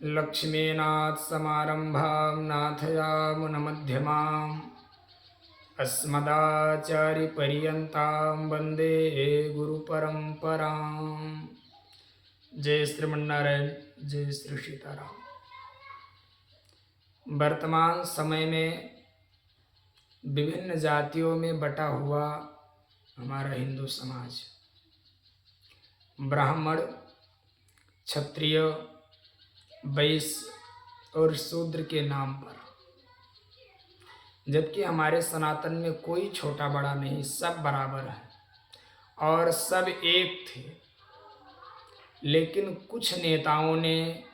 लक्ष्मीनाथसमारम्भां नाथयामुनमध्यमाम् अस्मदाचार्यपर्यन्तां वन्दे गुरुपरम्पराम्। जय श्रीमन्नारायण, जय श्री सीताराम। वर्तमान समय में विभिन्न जातियों में बटा हुआ हमारा हिंदू समाज ब्राह्मण, क्षत्रिय, वैश्य और शूद्र के नाम पर, जबकि हमारे सनातन में कोई छोटा बड़ा नहीं, सब बराबर है और सब एक थे। लेकिन कुछ नेताओं ने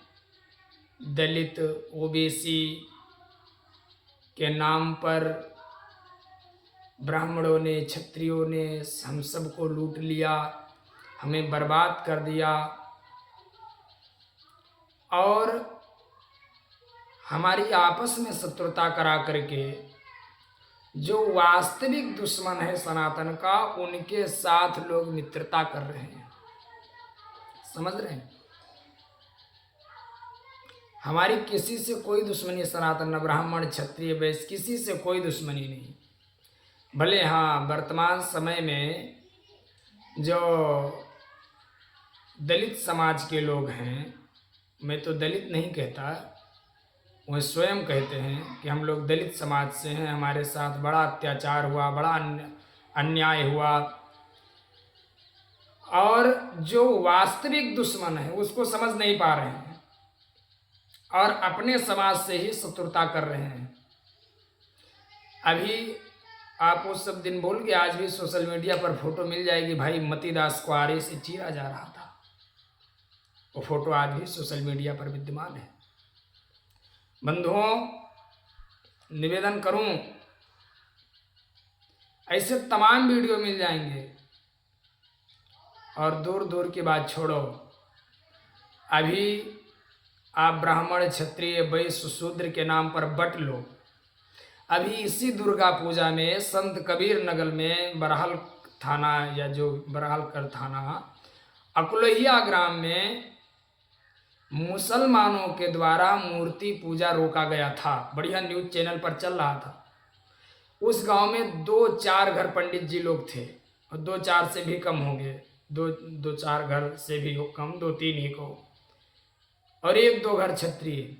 दलित, ओबीसी के नाम पर ब्राह्मणों ने, क्षत्रियों ने हम सबको लूट लिया, हमें बर्बाद कर दिया और हमारी आपस में शत्रुता करा करके जो वास्तविक दुश्मन है सनातन का, उनके साथ लोग मित्रता कर रहे हैं। समझ रहे हैं? हमारी किसी से कोई दुश्मनी, सनातन, न ब्राह्मण, क्षत्रिय, वैश्य, किसी से कोई दुश्मनी नहीं। भले हाँ, वर्तमान समय में जो दलित समाज के लोग हैं, मैं तो दलित नहीं कहता, वह स्वयं कहते हैं कि हम लोग दलित समाज से हैं, हमारे साथ बड़ा अत्याचार हुआ, बड़ा अन्याय हुआ, और जो वास्तविक दुश्मन है उसको समझ नहीं पा रहे हैं और अपने समाज से ही शत्रुता कर रहे हैं। अभी आप वो सब दिन भूल गए, आज भी सोशल मीडिया पर फोटो मिल जाएगी, भाई मतीदास को आरे से चीरा जा रहा था। वो फोटो आज भी सोशल मीडिया पर विद्यमान है। बंधुओं, निवेदन करूं, ऐसे तमाम वीडियो मिल जाएंगे और दूर दूर की बात छोड़ो। अभी आप ब्राह्मण, क्षत्रिय, वैश्य, शूद्र के नाम पर बट लो। अभी इसी दुर्गा पूजा में संत कबीर नगर में बरहल थाना, या जो बरहलकर थाना, अकुलहिया ग्राम में मुसलमानों के द्वारा मूर्ति पूजा रोका गया था। बढ़िया न्यूज़ चैनल पर चल रहा था। उस गांव में 2-4 घर पंडित जी लोग थे और 2-4 से भी कम होंगे, 2-4 घर से भी कम, 2-3 ही को, और 1-2 घर क्षत्रिय,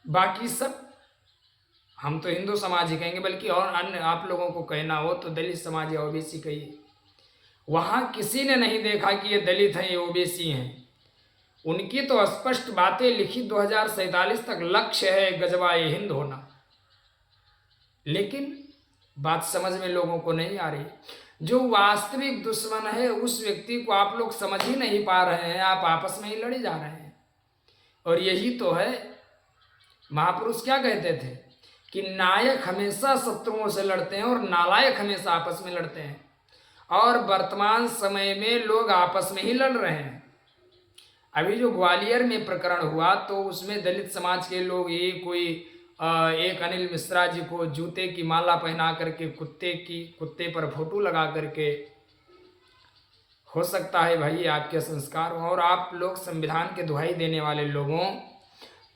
बाकी सब हम तो हिंदू समाज ही कहेंगे, बल्कि और अन्य आप लोगों को कहना हो तो दलित समाज या ओबीसी कहिए। वहाँ किसी ने नहीं देखा कि ये दलित हैं, ये ओबीसी हैं। उनकी तो स्पष्ट बातें लिखी, 2047 तक लक्ष्य है गजवा ये हिंद होना। लेकिन बात समझ में लोगों को नहीं आ रही। जो वास्तविक दुश्मन है उस व्यक्ति को आप लोग समझ ही नहीं पा रहे हैं, आप आपस में ही लड़े जा रहे हैं। और यही तो है, महापुरुष क्या कहते थे कि नायक हमेशा शत्रुओं से लड़ते हैं और नालायक हमेशा आपस में लड़ते हैं। और वर्तमान समय में लोग आपस में ही लड़ रहे हैं। अभी जो ग्वालियर में प्रकरण हुआ तो उसमें दलित समाज के लोग, ये कोई एक अनिल मिश्रा जी को जूते की माला पहना करके कुत्ते पर फोटो लगा करके, हो सकता है भाई आपके संस्कार हो, और आप लोग संविधान के दुहाई देने वाले लोगों,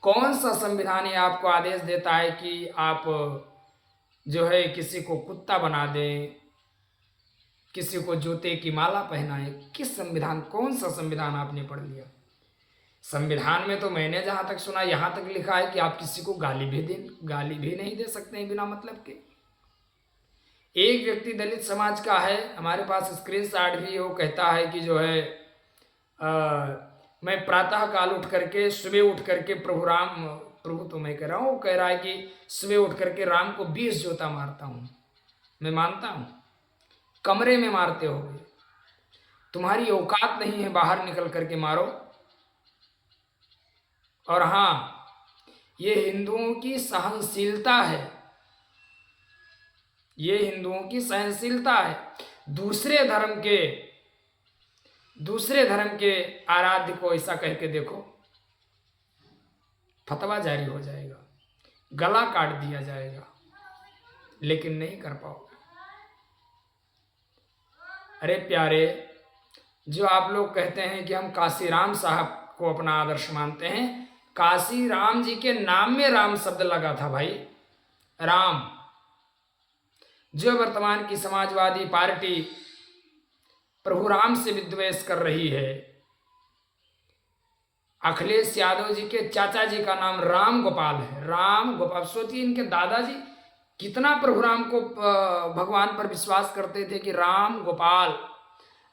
कौन सा संविधान ये आपको आदेश देता है कि आप जो है किसी को कुत्ता बना दें, किसी को जूते की माला पहनाएं? किस संविधान, कौन सा संविधान आपने पढ़ लिया? संविधान में तो मैंने जहां तक सुना, यहां तक लिखा है कि आप किसी को गाली भी नहीं दे सकते हैं बिना मतलब के। एक व्यक्ति दलित समाज का है, हमारे पास स्क्रीनशॉट भी, वो कहता है कि जो है मैं प्रातः काल उठ करके, सुबह उठ करके प्रभु तो मैं कह रहा हूँ, वो कह रहा है कि सुबह उठ करके राम को 20 जोता मारता हूँ। मैं मानता हूँ कमरे में मारते होगे, तुम्हारी औकात नहीं है, बाहर निकल करके मारो। और हाँ, ये हिंदुओं की सहनशीलता है, ये हिंदुओं की सहनशीलता है। दूसरे धर्म के आराध्य को ऐसा कह के देखो, फतवा जारी हो जाएगा, गला काट दिया जाएगा, लेकिन नहीं कर पाओगे। अरे प्यारे, जो आप लोग कहते हैं कि हम काशीराम साहब को अपना आदर्श मानते हैं, काशी राम जी के नाम में राम शब्द लगा था भाई। राम, जो वर्तमान की समाजवादी पार्टी प्रभु राम से विद्वेष कर रही है, अखिलेश यादव जी के चाचा जी का नाम राम गोपाल है। राम गोपाल, सोचिए इनके दादाजी कितना प्रभु राम को भगवान पर विश्वास करते थे कि राम गोपाल,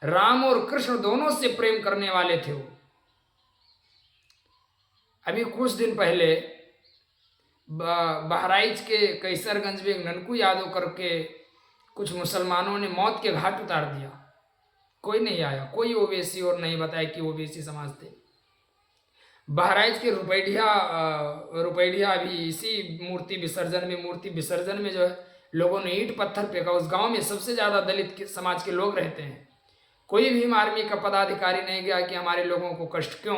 राम और कृष्ण दोनों से प्रेम करने वाले थे वो। अभी कुछ दिन पहले बहराइच के कैसरगंज में एक ननकू यादव करके कुछ मुसलमानों ने मौत के घाट उतार दिया। कोई नहीं आया, कोई ओवैसी और नहीं बताया कि ओवैसी समाज थे। बहराइच के रुपैडिया अभी इसी मूर्ति विसर्जन में जो है लोगों ने ईंट पत्थर फेंका। उस गांव में सबसे ज्यादा दलित समाज के लोग रहते हैं। कोई भी आर्मी का पदाधिकारी नहीं गया कि हमारे लोगों को कष्ट क्यों।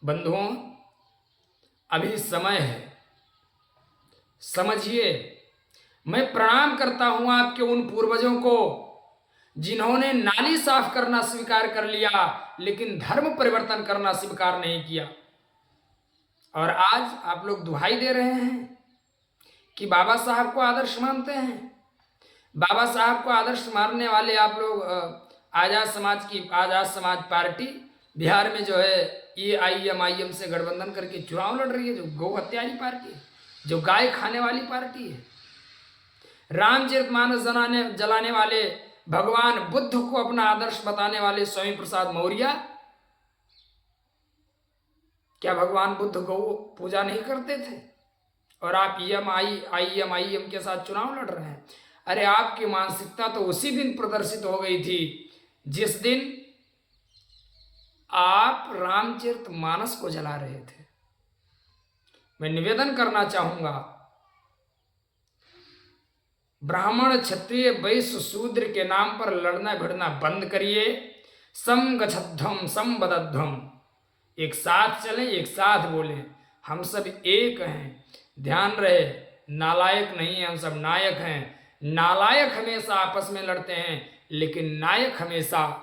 बंधुओं, अभी समय है, समझिए। मैं प्रणाम करता हूं आपके उन पूर्वजों को जिन्होंने नाली साफ करना स्वीकार कर लिया लेकिन धर्म परिवर्तन करना स्वीकार नहीं किया। और आज आप लोग दुहाई दे रहे हैं कि बाबा साहब को आदर्श मानते हैं। बाबा साहब को आदर्श मानने वाले आप लोग आजाद समाज पार्टी बिहार में जो है AIM से गठबंधन करके चुनाव लड़ रही है, जो गौ हत्यारी पार्टी है, जो गाय खाने वाली पार्टी है। रामचरितमानस जलाने वाले, भगवान बुद्ध को अपना आदर्श बताने वाले स्वामी प्रसाद मौर्य, क्या भगवान बुद्ध गौ पूजा नहीं करते थे? और आप AIM के साथ चुनाव लड़ रहे हैं। अरे आपकी मानसिकता तो उसी दिन प्रदर्शित हो गई थी जिस दिन आप रामचरितमानस को जला रहे थे। मैं निवेदन करना चाहूंगा, ब्राह्मण क्षत्रिय वैश्य शूद्र के नाम पर लड़ना भिड़ना बंद करिए। सम गच्छध्वम सम बदध्वम, एक साथ चलें, एक साथ बोलें, हम सब एक हैं। ध्यान रहे, नालायक नहीं है, हम सब नायक हैं। नालायक हमेशा आपस में लड़ते हैं लेकिन नायक हमेशा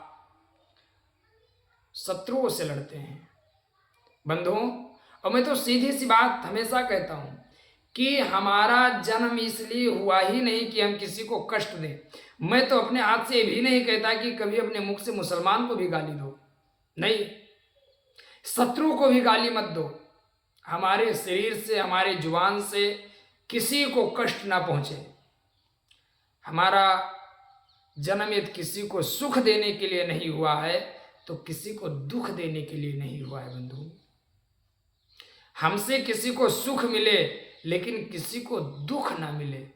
शत्रुओं से लड़ते हैं। बंधुओं, और मैं तो सीधी सी बात हमेशा कहता हूं कि हमारा जन्म इसलिए हुआ ही नहीं कि हम किसी को कष्ट दें। मैं तो अपने हाथ से भी नहीं कहता कि कभी अपने मुख से मुसलमान को भी गाली दो, नहीं, शत्रु को भी गाली मत दो। हमारे शरीर से, हमारे जुबान से किसी को कष्ट ना पहुंचे। हमारा जन्म यदि किसी को सुख देने के लिए नहीं हुआ है तो किसी को दुख देने के लिए नहीं हुआ है। बंधु, हमसे किसी को सुख मिले लेकिन किसी को दुख ना मिले।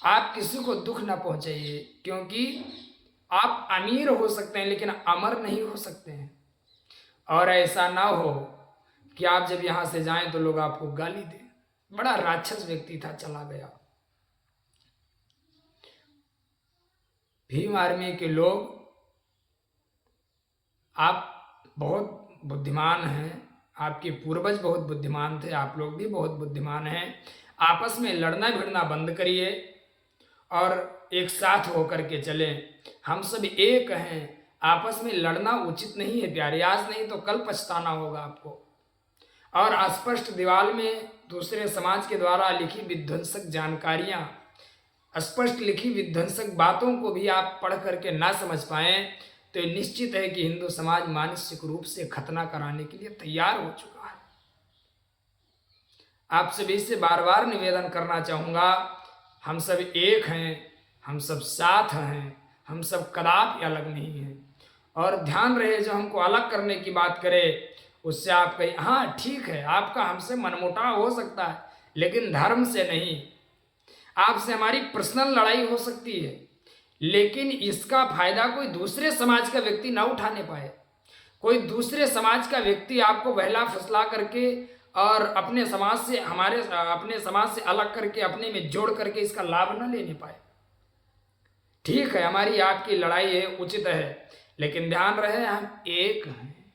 आप किसी को दुख ना पहुंचाइए, क्योंकि आप अमीर हो सकते हैं लेकिन अमर नहीं हो सकते हैं। और ऐसा ना हो कि आप जब यहां से जाएं तो लोग आपको गाली दें। बड़ा राक्षस व्यक्ति था, चला गया। भीम आर्मी के लोग, आप बहुत बुद्धिमान हैं, आपके पूर्वज बहुत बुद्धिमान थे, आप लोग भी बहुत बुद्धिमान हैं। आपस में लड़ना भिड़ना बंद करिए और एक साथ होकर के चलें। हम सब एक हैं। आपस में लड़ना उचित नहीं है प्यारे, आज नहीं तो कल पछताना होगा आपको। और अस्पष्ट दीवार में दूसरे समाज के द्वारा लिखी विध्वंसक जानकारियां, स्पष्ट लिखी विध्वंसक बातों को भी आप पढ़ करके ना समझ पाएं तो निश्चित है कि हिंदू समाज मानसिक रूप से खतना कराने के लिए तैयार हो चुका है। आप सभी से बार बार निवेदन करना चाहूँगा, हम सब एक हैं, हम सब साथ हैं, हम सब कदापि अलग नहीं हैं। और ध्यान रहे, जो हमको अलग करने की बात करे उससे आप कहीं, हाँ ठीक है, आपका हमसे मनमुटाव हो सकता है लेकिन धर्म से नहीं। आपसे हमारी पर्सनल लड़ाई हो सकती है लेकिन इसका फायदा कोई दूसरे समाज का व्यक्ति ना उठाने पाए। कोई दूसरे समाज का व्यक्ति आपको बहला फुसला करके और अपने समाज से, अपने समाज से अलग करके अपने में जोड़ करके इसका लाभ ना लेने पाए। ठीक है, हमारी आपकी लड़ाई है, उचित है, लेकिन ध्यान रहे हम एक हैं।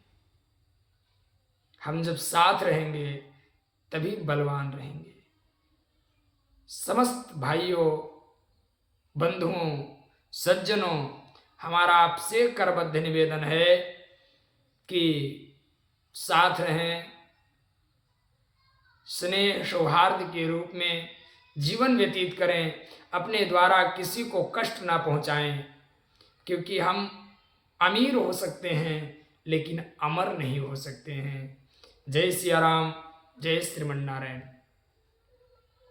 हम जब साथ रहेंगे तभी बलवान रहेंगे। समस्त भाइयों, बंधुओं, सज्जनों, हमारा आपसे करबद्ध निवेदन है कि साथ रहें, स्नेह सौहार्द के रूप में जीवन व्यतीत करें, अपने द्वारा किसी को कष्ट ना पहुंचाएं, क्योंकि हम अमीर हो सकते हैं लेकिन अमर नहीं हो सकते हैं। जय सिया राम, जय श्रीमन नारायण।